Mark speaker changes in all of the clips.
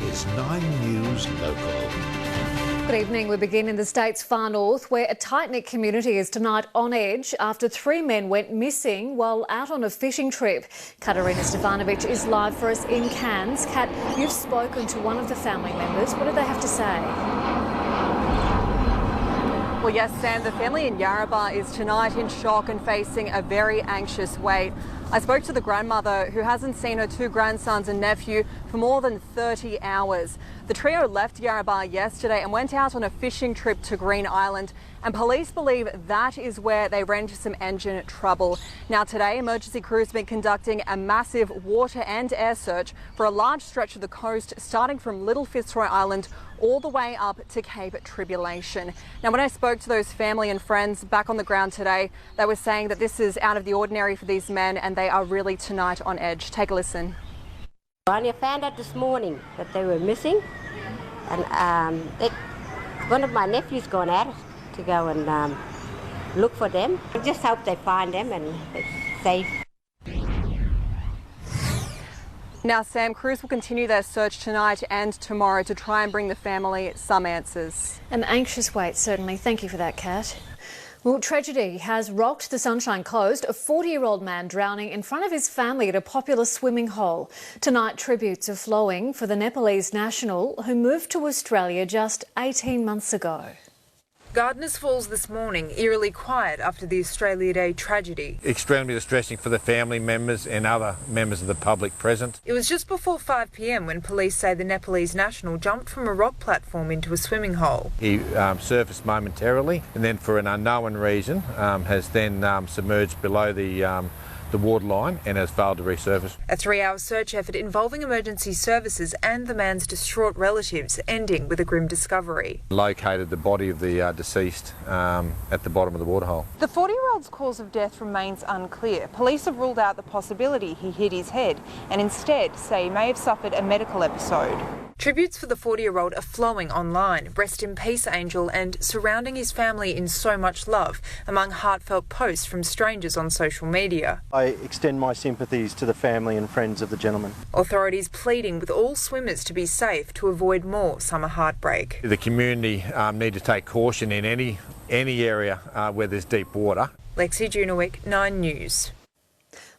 Speaker 1: Is 9 News Local.
Speaker 2: Good evening. We begin in the state's far north, where a tight-knit community is tonight on edge after 3 men went missing while out on a fishing trip. Katerina Stefanovic is live for us in Cairns. Kat, you've spoken to one of the family members. What did they have to say?
Speaker 3: Well, yes, Sam, the family in Yarrabah is tonight in shock and facing a very anxious wait. I spoke to the grandmother, who hasn't seen her 2 grandsons and nephew for more than 30 hours. The trio left Yarrabah yesterday and went out on a fishing trip to Green Island, and police believe that is where they ran into some engine trouble. Now today, emergency crews have been conducting a massive water and air search for a large stretch of the coast, starting from Little Fitzroy Island all the way up to Cape Tribulation. Now, when I spoke to those family and friends back on the ground today, they were saying that this is out of the ordinary for these men and they are really tonight on edge. Take a listen.
Speaker 4: I only found out this morning that they were missing, and one of my nephews gone out to go and look for them. I just hope they find them and they're safe.
Speaker 3: Now, Sam, crews will continue their search tonight and tomorrow to try and bring the family some answers.
Speaker 2: An anxious wait, certainly. Thank you for that, Kat. Well, tragedy has rocked the Sunshine Coast. A 40-year-old man drowning in front of his family at a popular swimming hole. Tonight, tributes are flowing for the Nepalese national who moved to Australia just 18 months ago.
Speaker 5: Gardeners Falls this morning, eerily quiet after the Australia Day tragedy.
Speaker 6: Extremely distressing for the family members and other members of the public present.
Speaker 5: It was just before 5 p.m. when police say the Nepalese national jumped from a rock platform into a swimming hole.
Speaker 6: He surfaced momentarily and then for an unknown reason has then submerged below the waterline and has failed to resurface.
Speaker 5: A 3-hour search effort involving emergency services and the man's distraught relatives, ending with a grim discovery.
Speaker 6: Located the body of the deceased at the bottom of the waterhole.
Speaker 3: The 40-year-old's cause of death remains unclear. Police have ruled out the possibility he hit his head and instead say he may have suffered a medical episode.
Speaker 5: Tributes for the 40-year-old are flowing online. Rest in peace, Angel, and surrounding his family in so much love among heartfelt posts from strangers on social media.
Speaker 7: I extend my sympathies to the family and friends of the gentleman.
Speaker 5: Authorities pleading with all swimmers to be safe to avoid more summer heartbreak.
Speaker 6: The community need to take caution in any area where there's deep water.
Speaker 5: Lexi Junowick, 9 News.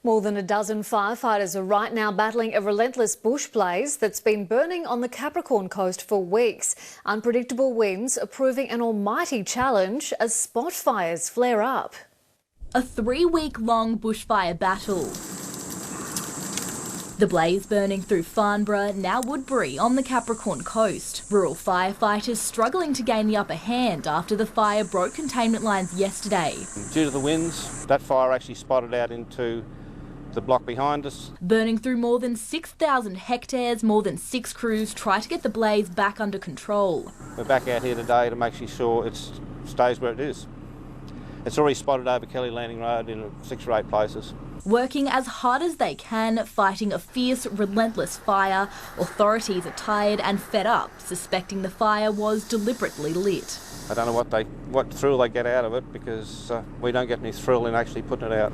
Speaker 2: More than a dozen firefighters are right now battling a relentless bush blaze that's been burning on the Capricorn coast for weeks. Unpredictable winds are proving an almighty challenge as spot fires flare up.
Speaker 8: A 3-week-long bushfire battle. The blaze burning through Farnborough, now Woodbury, on the Capricorn coast. Rural firefighters struggling to gain the upper hand after the fire broke containment lines yesterday.
Speaker 9: Due to the winds, that fire actually spotted out into the block behind us.
Speaker 8: Burning through more than 6,000 hectares, more than 6 crews try to get the blaze back under control.
Speaker 9: We're back out here today to make sure it stays where it is. It's already spotted over Kelly Landing Road in 6 or 8 places.
Speaker 8: Working as hard as they can, fighting a fierce, relentless fire, authorities are tired and fed up, suspecting the fire was deliberately lit.
Speaker 9: I don't know what thrill they get out of it, because we don't get any thrill in actually putting it out.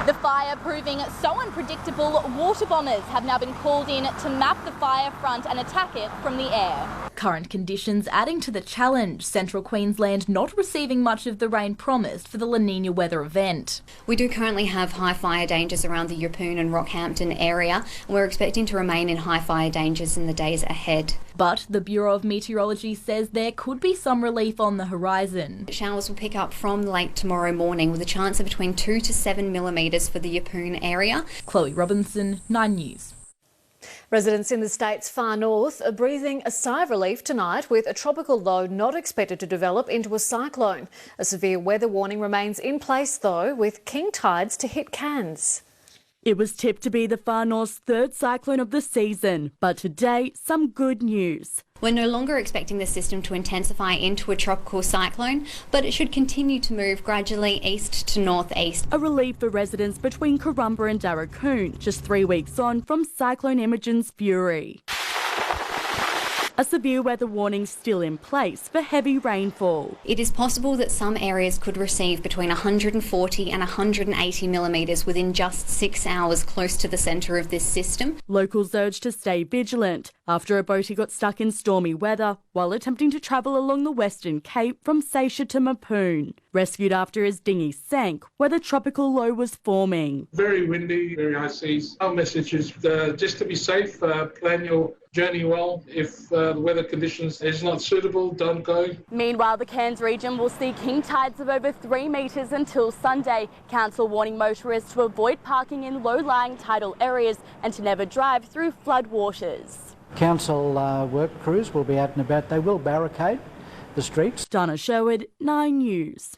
Speaker 10: The fire proving so unpredictable, water bombers have now been called in to map the fire front and attack it from the air.
Speaker 8: Current conditions adding to the challenge, Central Queensland not receiving much of the rain promised for the La Nina weather event.
Speaker 11: We do currently have high fire dangers around the Yeppoon and Rockhampton area, and we're expecting to remain in high fire dangers in the days ahead.
Speaker 8: But the Bureau of Meteorology says there could be some relief on the horizon.
Speaker 11: Showers will pick up from late tomorrow morning with a chance of between 2 to 7 millimetres for the Yeppoon area.
Speaker 8: Chloe Robinson, 9 News.
Speaker 2: Residents in the state's far north are breathing a sigh of relief tonight with a tropical low not expected to develop into a cyclone. A severe weather warning remains in place though, with king tides to hit Cairns.
Speaker 12: It was tipped to be the far north's 3rd cyclone of the season, but today, some good news.
Speaker 11: We're no longer expecting the system to intensify into a tropical cyclone, but it should continue to move gradually east to northeast.
Speaker 12: A relief for residents between Corumba and Darracoon, just 3 weeks on from Cyclone Imogen's fury. A severe weather warning still in place for heavy rainfall.
Speaker 11: It is possible that some areas could receive between 140 and 180 millimetres within just 6 hours close to the centre of this system.
Speaker 12: Locals urged to stay vigilant. after a boatie got stuck in stormy weather while attempting to travel along the Western Cape from Seisha to Mapoon. Rescued after his dinghy sank where the tropical low was forming.
Speaker 13: Very windy, very high seas. Our message is just to be safe, plan your journey well. If the weather conditions is not suitable, don't go.
Speaker 10: Meanwhile, the Cairns region will see king tides of over 3 metres until Sunday. Council warning motorists to avoid parking in low-lying tidal areas and to never drive through floodwaters.
Speaker 14: Council work crews will be out and about. They will barricade the streets.
Speaker 12: Donna Sherwood, 9 News.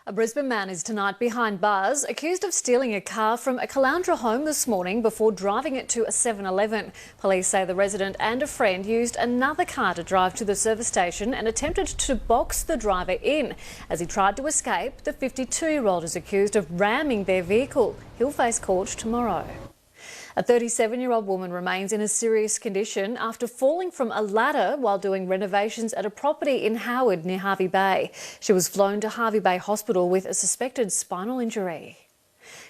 Speaker 2: A Brisbane man is tonight behind bars, accused of stealing a car from a Caloundra home this morning before driving it to a 7-Eleven. Police say the resident and a friend used another car to drive to the service station and attempted to box the driver in. As he tried to escape, the 52-year-old is accused of ramming their vehicle. He'll face court tomorrow. A 37-year-old woman remains in a serious condition after falling from a ladder while doing renovations at a property in Howard near Hervey Bay. She was flown to Hervey Bay Hospital with a suspected spinal injury.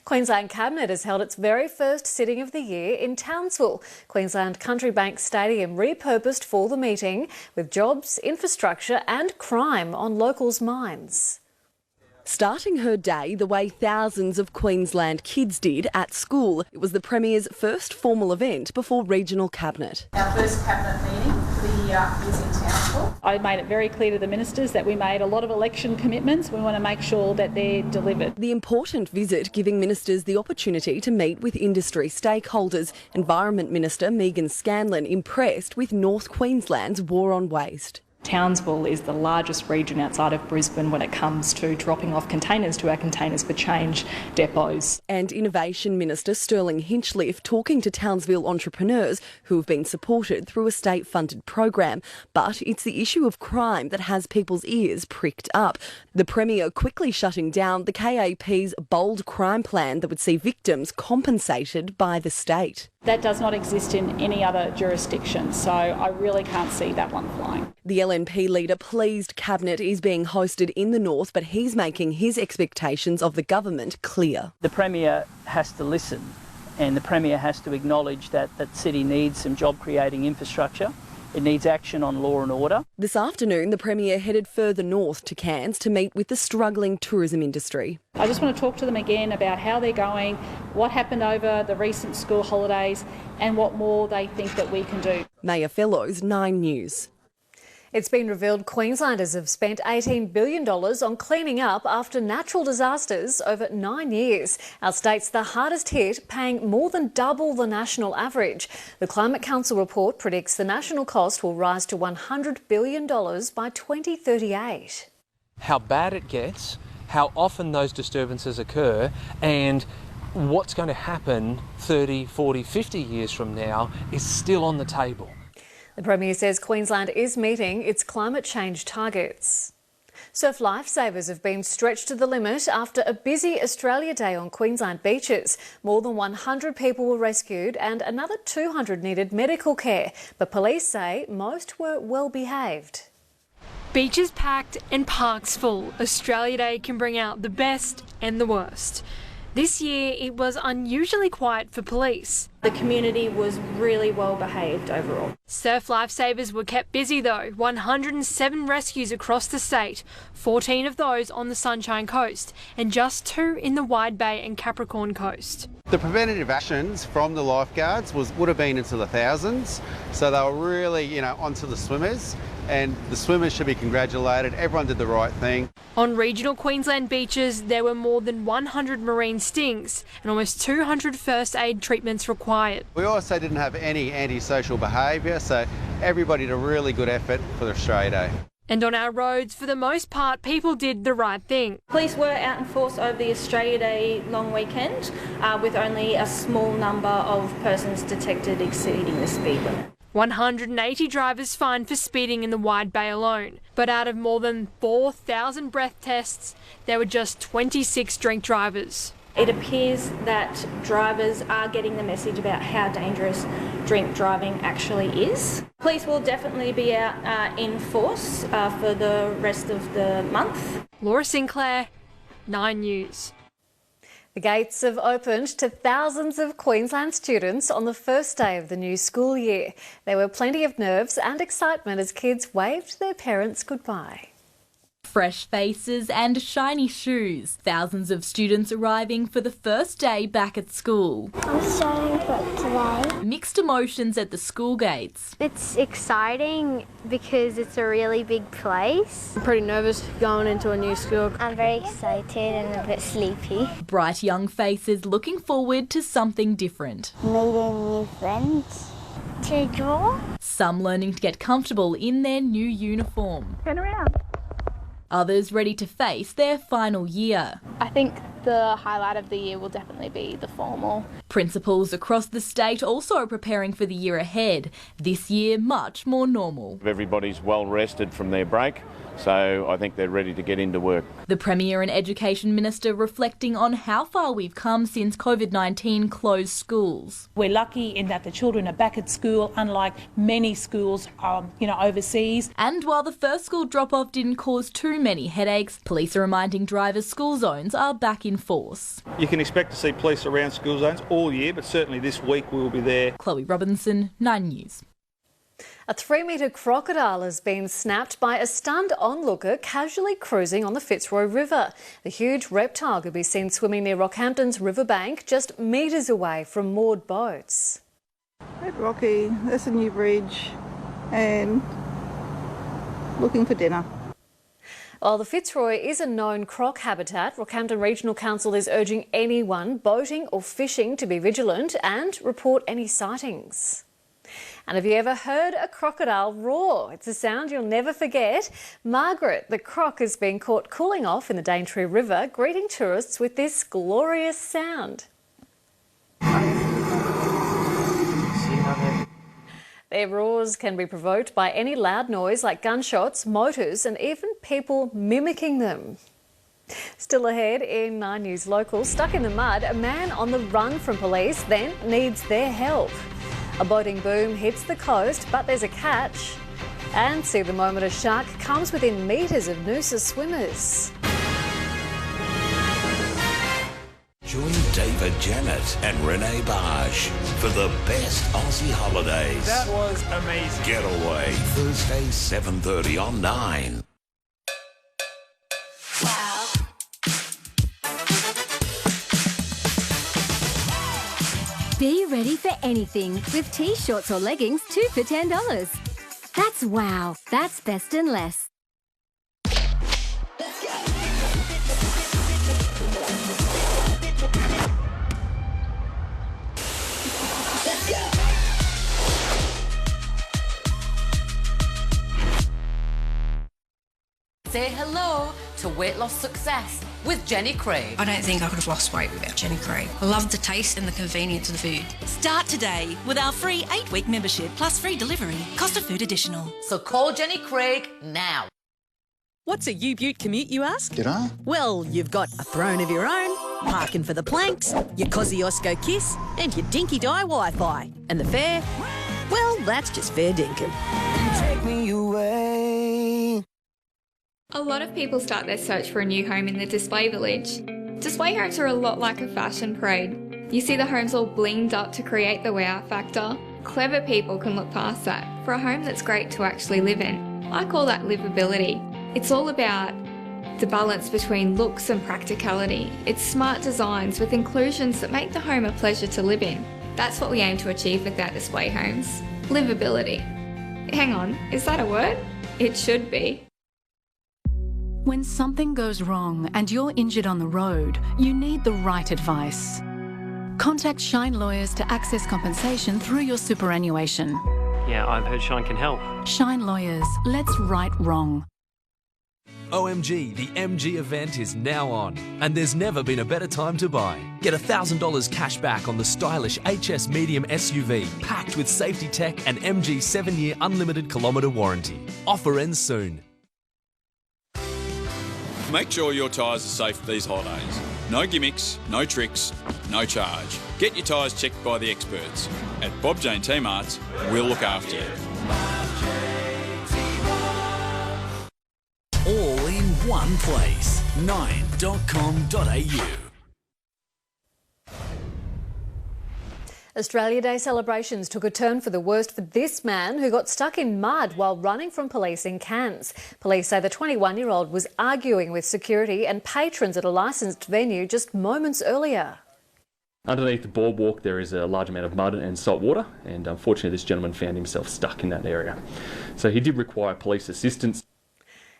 Speaker 2: Queensland Cabinet has held its very first sitting of the year in Townsville. Queensland Country Bank Stadium repurposed for the meeting, with jobs, infrastructure and crime on locals' minds.
Speaker 15: Starting her day the way thousands of Queensland kids did at school, it was the Premier's first formal event before Regional Cabinet.
Speaker 16: Our first Cabinet meeting for the year is in Townsville. I made it very clear to the ministers that we made a lot of election commitments. We want to make sure that they're delivered.
Speaker 15: The important visit giving ministers the opportunity to meet with industry stakeholders. Environment Minister Megan Scanlon impressed with North Queensland's war on waste.
Speaker 16: Townsville is the largest region outside of Brisbane when it comes to dropping off containers to our Containers for Change depots.
Speaker 15: And Innovation Minister Sterling Hinchliffe talking to Townsville entrepreneurs who have been supported through a state-funded program. But it's the issue of crime that has people's ears pricked up. The Premier quickly shutting down the KAP's bold crime plan that would see victims compensated by the state.
Speaker 16: That does not exist in any other jurisdiction, so I really can't see that one flying.
Speaker 15: The LNP leader pleased Cabinet is being hosted in the north, but he's making his expectations of the government clear.
Speaker 17: The Premier has to listen, and the Premier has to acknowledge that that city needs some job-creating infrastructure. It needs action on law and order.
Speaker 15: This afternoon, the Premier headed further north to Cairns to meet with the struggling tourism industry.
Speaker 16: I just want to talk to them again about how they're going, what happened over the recent school holidays and what more they think that we can do.
Speaker 15: Maya Fellows, 9 News.
Speaker 2: It's been revealed Queenslanders have spent $18 billion on cleaning up after natural disasters over 9 years. Our state's the hardest hit, paying more than double the national average. The Climate Council report predicts the national cost will rise to $100 billion by 2038.
Speaker 18: How bad it gets, how often those disturbances occur, and what's going to happen 30, 40, 50 years from now is still on the table.
Speaker 2: The Premier says Queensland is meeting its climate change targets. Surf lifesavers have been stretched to the limit after a busy Australia Day on Queensland beaches. More than 100 people were rescued and another 200 needed medical care, but police say most were well behaved.
Speaker 19: Beaches packed and parks full, Australia Day can bring out the best and the worst. This year it was unusually quiet for police.
Speaker 20: The community was really well behaved overall.
Speaker 19: Surf lifesavers were kept busy though, 107 rescues across the state, 14 of those on the Sunshine Coast and just 2 in the Wide Bay and Capricorn Coast.
Speaker 9: The preventative actions from the lifeguards would have been into the thousands, so they were really, onto the swimmers, and the swimmers should be congratulated. Everyone did the right thing.
Speaker 19: On regional Queensland beaches, there were more than 100 marine stings and almost 200 first aid treatments required.
Speaker 9: We also didn't have any antisocial behaviour, so everybody did a really good effort for Australia Day.
Speaker 19: And on our roads, for the most part, people did the right thing.
Speaker 20: Police were out in force over the Australia Day long weekend with only a small number of persons detected exceeding the speed limit.
Speaker 19: 180 drivers fined for speeding in the Wide Bay alone. But out of more than 4,000 breath tests, there were just 26 drink drivers.
Speaker 20: It appears that drivers are getting the message about how dangerous drink driving actually is. Police will definitely be out in force for the rest of the month.
Speaker 19: Laura Sinclair, 9 News.
Speaker 2: The gates have opened to thousands of Queensland students on the first day of the new school year. There were plenty of nerves and excitement as kids waved their parents goodbye.
Speaker 8: Fresh faces and shiny shoes. Thousands of students arriving for the first day back at school.
Speaker 21: I'm starting work today.
Speaker 8: Mixed emotions at the school gates.
Speaker 21: It's exciting because it's a really big place.
Speaker 22: I'm pretty nervous going into a new school.
Speaker 21: I'm very excited and a bit sleepy.
Speaker 8: Bright young faces looking forward to something different.
Speaker 21: Meeting new friends. To draw.
Speaker 8: Some learning to get comfortable in their new uniform.
Speaker 21: Turn around.
Speaker 8: Others ready to face their final year.
Speaker 22: I think the highlight of the year will definitely be the formal.
Speaker 8: Principals across the state also are preparing for the year ahead. This year, much more normal.
Speaker 23: Everybody's well rested from their break, so I think they're ready to get into work.
Speaker 8: The Premier and Education Minister reflecting on how far we've come since COVID-19 closed schools.
Speaker 24: We're lucky in that the children are back at school, unlike many schools, overseas.
Speaker 8: And while the first school drop-off didn't cause too many headaches, police are reminding drivers school zones are back in force.
Speaker 25: You can expect to see police around school zones all year, but certainly this week we will be there.
Speaker 8: Chloe Robinson, 9 News.
Speaker 2: A 3-metre crocodile has been snapped by a stunned onlooker casually cruising on the Fitzroy River. The huge reptile could be seen swimming near Rockhampton's riverbank, just metres away from moored boats.
Speaker 26: Hey Rocky, that's a new bridge and looking for dinner.
Speaker 2: While the Fitzroy is a known croc habitat, Rockhampton Regional Council is urging anyone boating or fishing to be vigilant and report any sightings. And have you ever heard a crocodile roar? It's a sound you'll never forget. Margaret, the croc, has been caught cooling off in the Daintree River, greeting tourists with this glorious sound. Their roars can be provoked by any loud noise like gunshots, motors and even people mimicking them. Still ahead in 9 News Local, stuck in the mud, a man on the run from police then needs their help. A boating boom hits the coast, but there's a catch. And see the moment a shark comes within metres of Noosa swimmers.
Speaker 1: Join David Janet and Renee Barge for the best Aussie holidays.
Speaker 27: That was amazing.
Speaker 1: Getaway, Thursday, 7:30 on 9.
Speaker 28: Be ready for anything with T-shirts or leggings, 2 for $10. That's wow. That's best and less.
Speaker 29: Say hello to weight loss success with Jenny Craig.
Speaker 30: I don't think I could have lost weight without Jenny Craig. I love the taste and the convenience of the food.
Speaker 31: Start today with our free 8-week membership plus free delivery. Cost of food additional.
Speaker 29: So call Jenny Craig now.
Speaker 32: What's a U-Butte commute, you ask?
Speaker 33: G'day.
Speaker 32: Well, you've got a throne of your own, parking for the planks, your Kosciuszko kiss, and your dinky die Wi-Fi. And the fare? Well, that's just fair dinkum.
Speaker 31: Take me away.
Speaker 34: A lot of people start their search for a new home in the display village. Display homes are a lot like a fashion parade. You see the homes all blinged up to create the wow factor. Clever people can look past that for a home that's great to actually live in. I call that livability. It's all about the balance between looks and practicality. It's smart designs with inclusions that make the home a pleasure to live in. That's what we aim to achieve with our display homes. Livability. Hang on, is that a word? It should be.
Speaker 35: When something goes wrong and you're injured on the road, you need the right advice. Contact Shine Lawyers to access compensation through your superannuation.
Speaker 36: Yeah, I've heard Shine can help.
Speaker 35: Shine Lawyers, let's right wrong.
Speaker 37: OMG, the MG event is now on, and there's never been a better time to buy. Get $1,000 cash back on the stylish HS Medium SUV, packed with safety tech and MG 7-year unlimited kilometre warranty. Offer ends soon.
Speaker 38: Make sure your tyres are safe for these holidays. No gimmicks, no tricks, no charge. Get your tyres checked by the experts. At Bob Jane T-Marts, we'll look after you.
Speaker 1: All in one place. 9.com.au.
Speaker 2: Australia Day celebrations took a turn for the worst for this man who got stuck in mud while running from police in Cairns. Police say the 21-year-old was arguing with security and patrons at a licensed venue just moments earlier.
Speaker 3: Underneath the boardwalk there is a large amount of mud and salt water, and unfortunately this gentleman found himself stuck in that area. So he did require police assistance.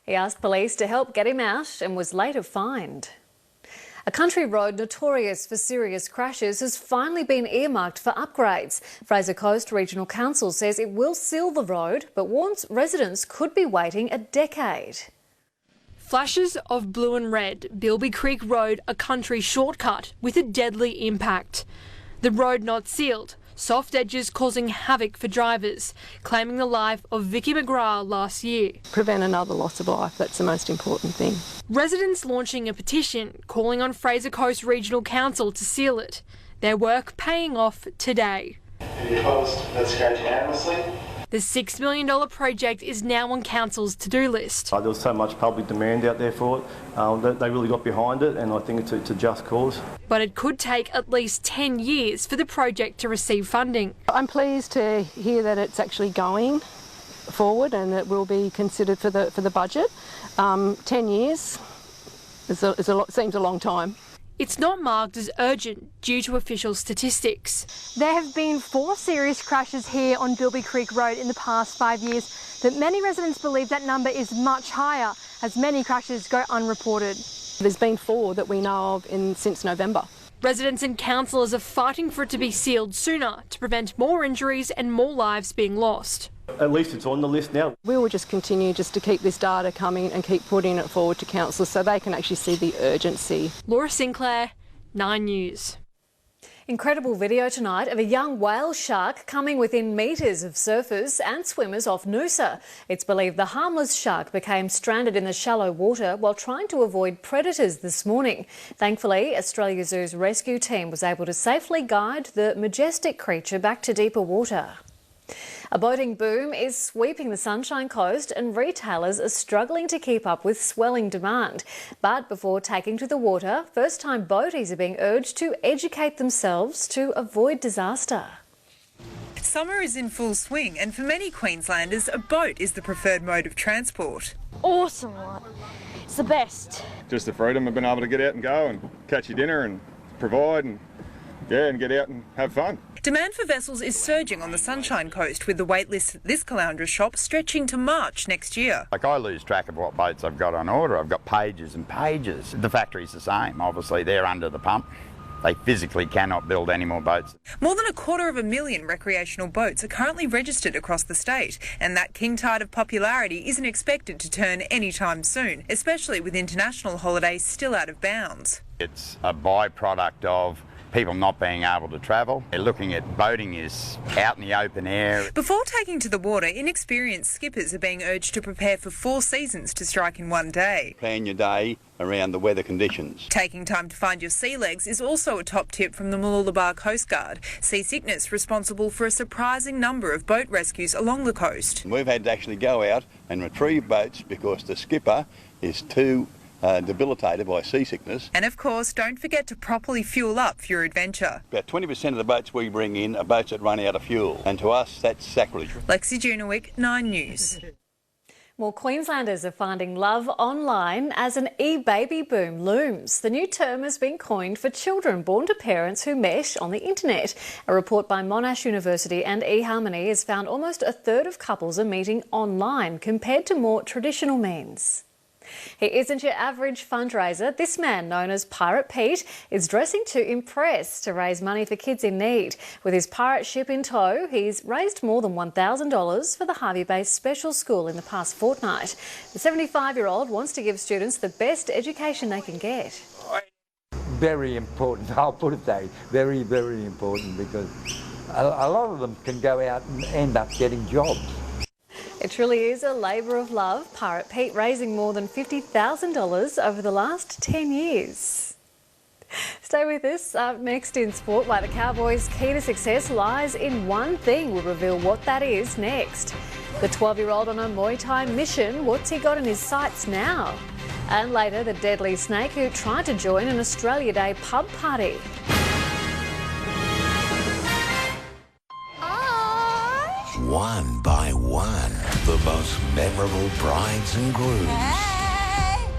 Speaker 2: He asked police to help get him out and was later fined. A country road notorious for serious crashes has finally been earmarked for upgrades. Fraser Coast Regional Council says it will seal the road, but warns residents could be waiting a decade.
Speaker 19: Flashes of blue and red, Bilby Creek Road, a country shortcut with a deadly impact. The road not sealed, soft edges causing havoc for drivers, claiming the life of Vicky McGrath last year.
Speaker 4: Prevent another loss of life, that's the most important thing.
Speaker 19: Residents launching a petition calling on Fraser Coast Regional Council to seal it. Their work paying off today.
Speaker 5: Any opposed? That's carried unanimously.
Speaker 19: The $6 million project is now on Council's to-do list.
Speaker 5: There was so much public demand out there for it. They really got behind it, and I think it's a just cause.
Speaker 19: But it could take at least 10 years for the project to receive funding.
Speaker 4: I'm pleased to hear that it's actually going forward and it will be considered for the budget. 10 years seems a long time.
Speaker 19: It's not marked as urgent due to official statistics.
Speaker 6: There have been 4 serious crashes here on Bilby Creek Road in the past 5 years, but many residents believe that number is much higher as many crashes go unreported.
Speaker 4: There's been 4 that we know of since November.
Speaker 19: Residents and councillors are fighting for it to be sealed sooner to prevent more injuries and more lives being lost.
Speaker 5: At least it's on the list now.
Speaker 4: We will just continue to keep this data coming and keep putting it forward to councillors so they can actually see the urgency.
Speaker 19: Laura Sinclair, 9 News.
Speaker 2: Incredible video tonight of a young whale shark coming within metres of surfers and swimmers off Noosa. It's believed the harmless shark became stranded in the shallow water while trying to avoid predators this morning. Thankfully, Australia Zoo's rescue team was able to safely guide the majestic creature back to deeper water. A boating boom is sweeping the Sunshine Coast and retailers are struggling to keep up with swelling demand. But before taking to the water, first-time boaties are being urged to educate themselves to avoid disaster.
Speaker 7: Summer is in full swing and for many Queenslanders, a boat is the preferred mode of transport.
Speaker 9: Awesome one. It's the best.
Speaker 23: Just the freedom of being able to get out and go and catch your dinner and provide and get out and have fun.
Speaker 7: Demand for vessels is surging on the Sunshine Coast with the waitlist at this Caloundra shop stretching to March next year.
Speaker 10: I lose track of what boats I've got on order. I've got pages and pages. The factory's the same. Obviously, they're under the pump. They physically cannot build any more boats.
Speaker 7: More than 250,000 recreational boats are currently registered across the state, and that king tide of popularity isn't expected to turn anytime soon, especially with international holidays still out of bounds.
Speaker 10: It's a byproduct of people not being able to travel. They're looking at boating is out in the open air.
Speaker 7: Before taking to the water, inexperienced skippers are being urged to prepare for 4 seasons to strike in one day.
Speaker 11: Plan your day around the weather conditions.
Speaker 7: Taking time to find your sea legs is also a top tip from the Mooloolaba Coast Guard. Seasickness responsible for a surprising number of boat rescues along the coast.
Speaker 11: We've had to actually go out and retrieve boats because the skipper is too debilitated by seasickness.
Speaker 7: And of course, don't forget to properly fuel up for your adventure.
Speaker 11: About 20% of the boats we bring in are boats that run out of fuel, and to us that's sacrilege.
Speaker 7: Lexi Junowick, 9 News.
Speaker 2: More Queenslanders are finding love online as an e-baby boom looms. The new term has been coined for children born to parents who met on the internet. A report by Monash University and eHarmony has found almost a third of couples are meeting online compared to more traditional means. He isn't your average fundraiser. This man, known as Pirate Pete, is dressing to impress to raise money for kids in need. With his pirate ship in tow, he's raised more than $1,000 for the Harvey Bay Special School in the past fortnight. The 75-year-old wants to give students the best education they can get.
Speaker 12: Very important, I'll put it that way. Very, very important, because a lot of them can go out and end up getting jobs.
Speaker 2: It truly is a labour of love. Pirate Pete raising more than $50,000 over the last 10 years. Stay with us. Up next in sport, why the Cowboys' key to success lies in one thing. We'll reveal what that is next. The 12-year-old on a Muay Thai mission. What's he got in his sights now? And later, the deadly snake who tried to join an Australia Day pub party.
Speaker 1: one by one, the most memorable brides and grooms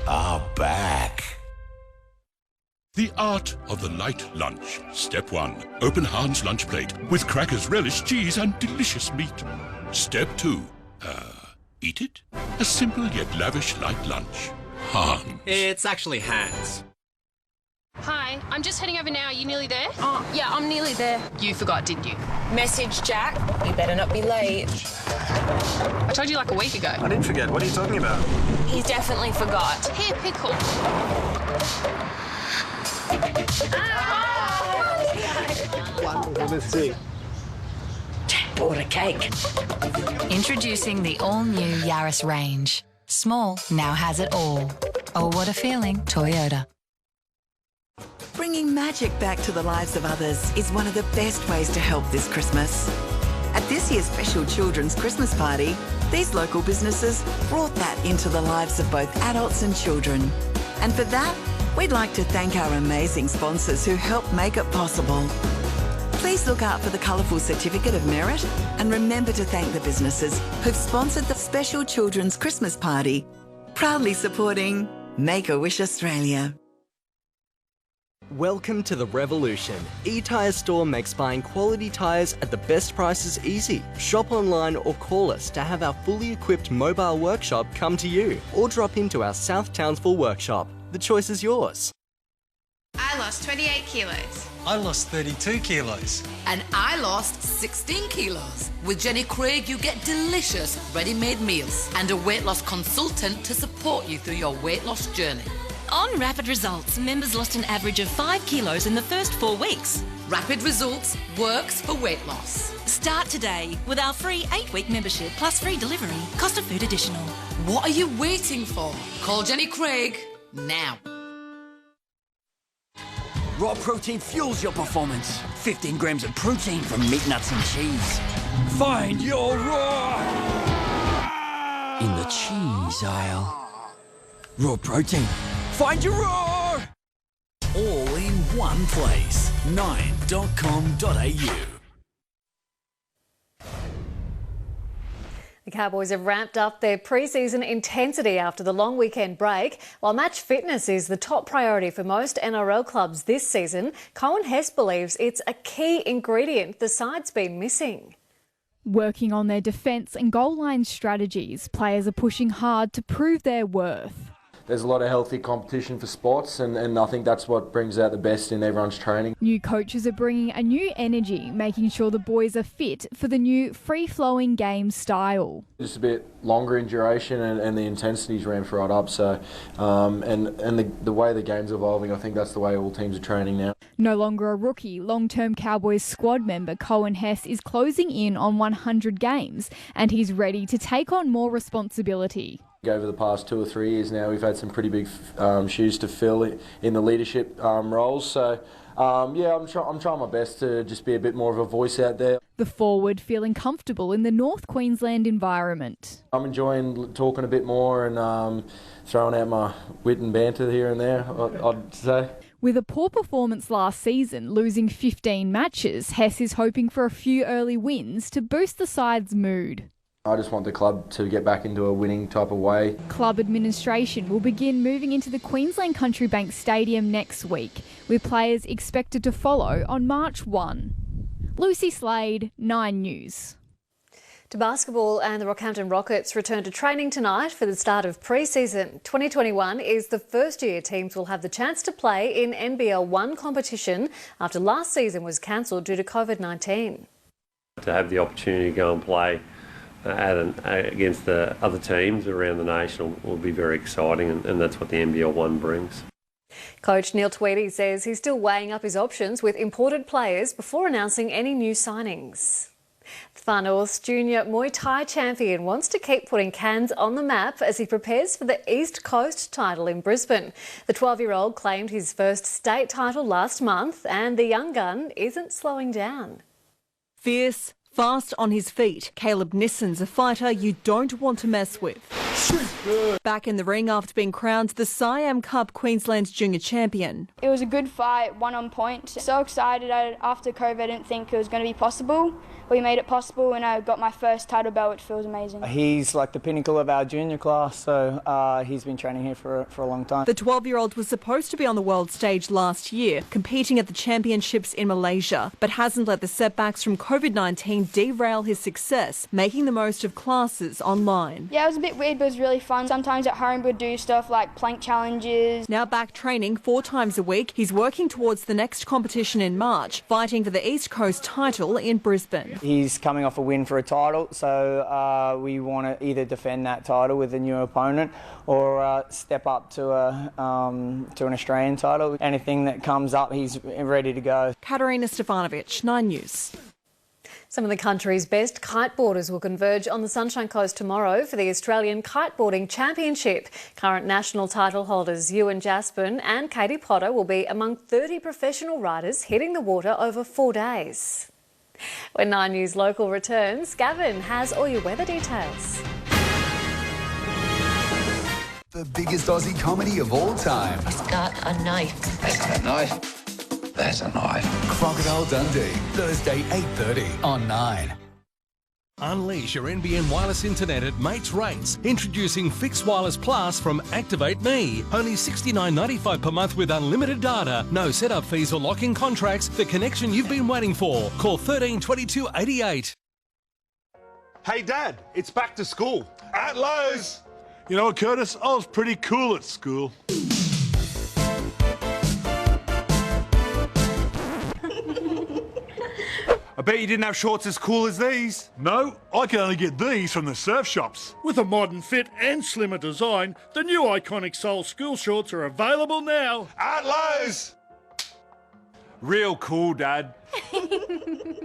Speaker 1: are back.
Speaker 8: The art of the light lunch. Step 1. Open Hans lunch plate with crackers, relish, cheese and delicious meat. Step 2. Eat it? A simple yet lavish light lunch. Hans.
Speaker 13: It's actually Hans.
Speaker 14: Hi, I'm just heading over now. Are you nearly there? Oh, yeah, I'm nearly there. You forgot, didn't you?
Speaker 15: Message, Jack. You better not be late.
Speaker 14: I told you like a week ago.
Speaker 13: I didn't forget. What are you talking about?
Speaker 15: He definitely forgot.
Speaker 14: Here, pickle.
Speaker 13: Let's see.
Speaker 15: Jack bought a cake.
Speaker 16: Introducing the all-new Yaris range. Small now has it all. Oh, what a feeling, Toyota.
Speaker 17: Bringing magic back to the lives of others is one of the best ways to help this Christmas. At this year's special Children's Christmas Party, these local businesses brought that into the lives of both adults and children. And for that, we'd like to thank our amazing sponsors who help make it possible. Please look out for the colourful Certificate of Merit and remember to thank the businesses who've sponsored the special Children's Christmas Party, proudly supporting Make-A-Wish Australia.
Speaker 18: Welcome to the revolution. eTyre Store makes buying quality tyres at the best prices easy. Shop online or call us to have our fully equipped mobile workshop come to you, or drop into our South Townsville workshop. The choice is yours.
Speaker 20: I lost 28 kilos.
Speaker 21: I lost 32 kilos.
Speaker 22: And I lost 16 kilos. With Jenny Craig, you get delicious ready-made meals and a weight loss consultant to support you through your weight loss journey.
Speaker 31: On Rapid Results, members lost an average of 5 kilos in the first 4 weeks.
Speaker 22: Rapid Results works for weight loss.
Speaker 31: Start today with our free 8-week membership plus free delivery, cost of food additional.
Speaker 22: What are you waiting for? Call Jenny Craig now.
Speaker 24: Raw protein fuels your performance. 15 grams of protein from meat, nuts and cheese. Find your raw in the cheese aisle. Raw protein. Find your raw!
Speaker 1: All in one place. 9.com.au.
Speaker 2: The Cowboys have ramped up their pre-season intensity after the long weekend break. While match fitness is the top priority for most NRL clubs this season, Cohen Hess believes it's a key ingredient the side's been missing.
Speaker 25: Working on their defence and goal line strategies, players are pushing hard to prove their worth.
Speaker 3: There's a lot of healthy competition for spots, and I think that's what brings out the best in everyone's training.
Speaker 25: New coaches are bringing a new energy, making sure the boys are fit for the new free-flowing game style.
Speaker 3: Just a bit longer in duration, and the intensity's ramped right up. So, the way the game's evolving, I think that's the way all teams are training now.
Speaker 25: No longer a rookie, long-term Cowboys squad member Cohen Hess is closing in on 100 games, and he's ready to take on more responsibility.
Speaker 3: Over the past 2 or 3 years now, we've had some pretty big shoes to fill in the leadership roles. So, I'm trying my best to just be a bit more of a voice out there.
Speaker 25: The forward feeling comfortable in the North Queensland environment.
Speaker 3: I'm enjoying talking a bit more and throwing out my wit and banter here and there, I'd say.
Speaker 25: With a poor performance last season, losing 15 matches, Hess is hoping for a few early wins to boost the side's mood.
Speaker 3: I just want the club to get back into a winning type of way.
Speaker 25: Club administration will begin moving into the Queensland Country Bank Stadium next week, with players expected to follow on March 1. Lucy Slade, 9 News.
Speaker 2: To basketball, and the Rockhampton Rockets return to training tonight for the start of pre-season. 2021 is the first year teams will have the chance to play in NBL 1 competition after last season was cancelled due to COVID-19.
Speaker 26: To have the opportunity to go and play against the other teams around the nation will be very exciting, and that's what the NBL 1 brings.
Speaker 2: Coach Neil Tweedy says he's still weighing up his options with imported players before announcing any new signings. Far North's junior Muay Thai champion wants to keep putting Cairns on the map as he prepares for the East Coast title in Brisbane. The 12-year-old claimed his first state title last month, and the young gun isn't slowing down.
Speaker 27: Fierce, fast on his feet, Caleb Nissen's a fighter you don't want to mess with. Back in the ring after being crowned the Siam Cup Queensland's junior champion.
Speaker 28: It was a good fight, won on point. So excited after COVID, I didn't think it was going to be possible,
Speaker 4: we made it possible and I got my first title belt, which feels amazing.
Speaker 5: He's like the pinnacle of our junior class, so he's been training here for a long time.
Speaker 27: The 12-year-old was supposed to be on the world stage last year, competing at the championships in Malaysia, but hasn't let the setbacks from COVID-19 derail his success, making the most of classes online.
Speaker 4: Yeah, it was a bit weird, but it was really fun. Sometimes at home we'd do stuff like plank challenges.
Speaker 27: Now back training 4 times a week, he's working towards the next competition in March, fighting for the East Coast title in Brisbane.
Speaker 5: He's coming off a win for a title, so we want to either defend that title with a new opponent or step up to an Australian title. Anything that comes up, he's ready to go.
Speaker 27: Katerina Stefanovic, 9 News.
Speaker 2: Some of the country's best kiteboarders will converge on the Sunshine Coast tomorrow for the Australian Kiteboarding Championship. Current national title holders Ewan Jaspin and Katie Potter will be among 30 professional riders hitting the water over 4 days. When 9 News Local returns, Gavin has all your weather details.
Speaker 31: The biggest Aussie comedy of all time.
Speaker 15: He's got a knife.
Speaker 31: That's not a knife. That's a knife. Crocodile Dundee, Thursday 8:30 on 9.
Speaker 6: Unleash your NBN wireless internet at mates rates. Introducing Fixed Wireless Plus from Activate Me. Only $69.95 per month with unlimited data. No setup fees or lock-in contracts. The connection you've been waiting for. Call 13 22 88.
Speaker 9: Hey Dad, it's back to school. At Lowe's. You know what, Curtis? I was pretty cool at school. I bet you didn't have shorts as cool as these. No, I can only get these from the surf shops.
Speaker 10: With a modern fit and slimmer design, the new iconic Soul school shorts are available now.
Speaker 9: At Lowe's! Real cool, Dad.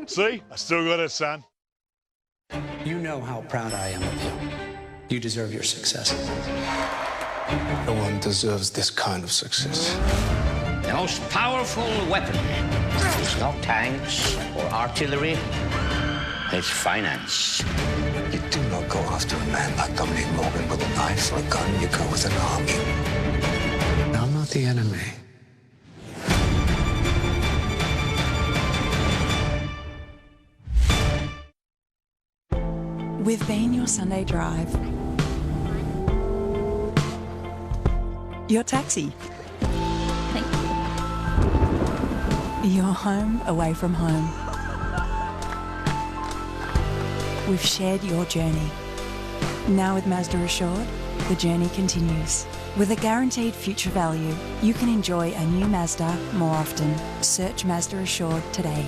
Speaker 9: See? I still got it, son.
Speaker 24: You know how proud I am of you. You deserve your success.
Speaker 31: No one deserves this kind of success.
Speaker 24: The most powerful weapon is not tanks or artillery. It's finance.
Speaker 31: You do not go after a man like Dominic Morgan with a knife or a gun. You go with an army. I'm not the enemy.
Speaker 11: We've been your Sunday drive. Your taxi. Thank you. Your home away from home. We've shared your journey. Now with Mazda Assured, the journey continues. With a guaranteed future value, you can enjoy a new Mazda more often. Search Mazda Assured today.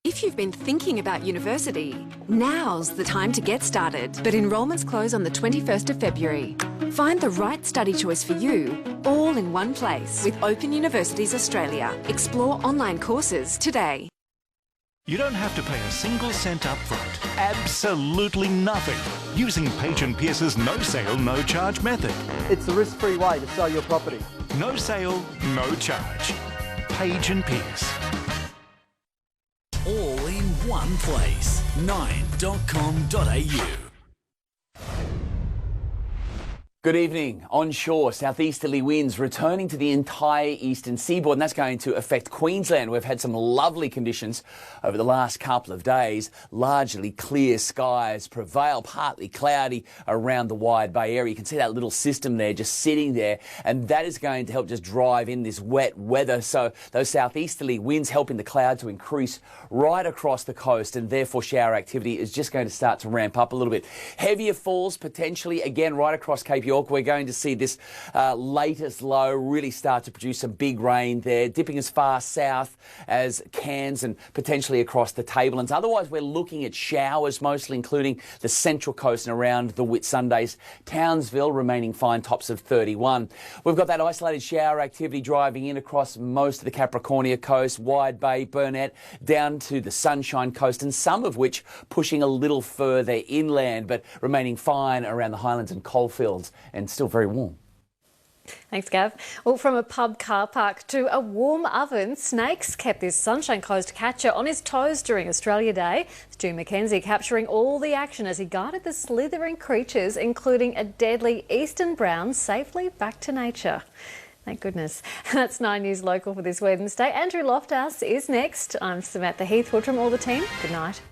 Speaker 19: If you've been thinking about university, now's the time to get started. But enrolments close on the 21st of February. Find the right study choice for you, all in one place, with Open Universities Australia. Explore online courses today.
Speaker 23: You don't have to pay a single cent up front. Absolutely nothing. Using Page & Pierce's no sale, no charge method.
Speaker 5: It's the risk-free way to sell your property.
Speaker 23: No sale, no charge. Page & Pierce.
Speaker 1: All in one place. 9.com.au.
Speaker 28: Good evening. Onshore, southeasterly winds returning to the entire eastern seaboard, and that's going to affect Queensland. We've had some lovely conditions over the last couple of days. Largely clear skies prevail, partly cloudy around the Wide Bay area. You can see that little system there just sitting there, and that is going to help just drive in this wet weather. So those southeasterly winds helping the cloud to increase right across the coast, and therefore shower activity is just going to start to ramp up a little bit. Heavier falls potentially again right across Cape York. We're going to see this latest low really start to produce some big rain there, dipping as far south as Cairns and potentially across the Tablelands. Otherwise, we're looking at showers, mostly including the central coast and around the Whitsundays. Townsville remaining fine, tops of 31. We've got that isolated shower activity driving in across most of the Capricornia coast, Wide Bay, Burnett, down to the Sunshine Coast, and some of which pushing a little further inland, but remaining fine around the Highlands and Coalfields, and still very warm.
Speaker 2: Thanks, Gav. Well, from a pub car park to a warm oven, Snakes kept this Sunshine Coast catcher on his toes during Australia Day. Stu McKenzie capturing all the action as he guided the slithering creatures, including a deadly eastern brown, safely back to nature. Thank goodness. That's 9 News Local for this Wednesday. Andrew Loftus is next. I'm Samantha Heathwood from all the team. Good night.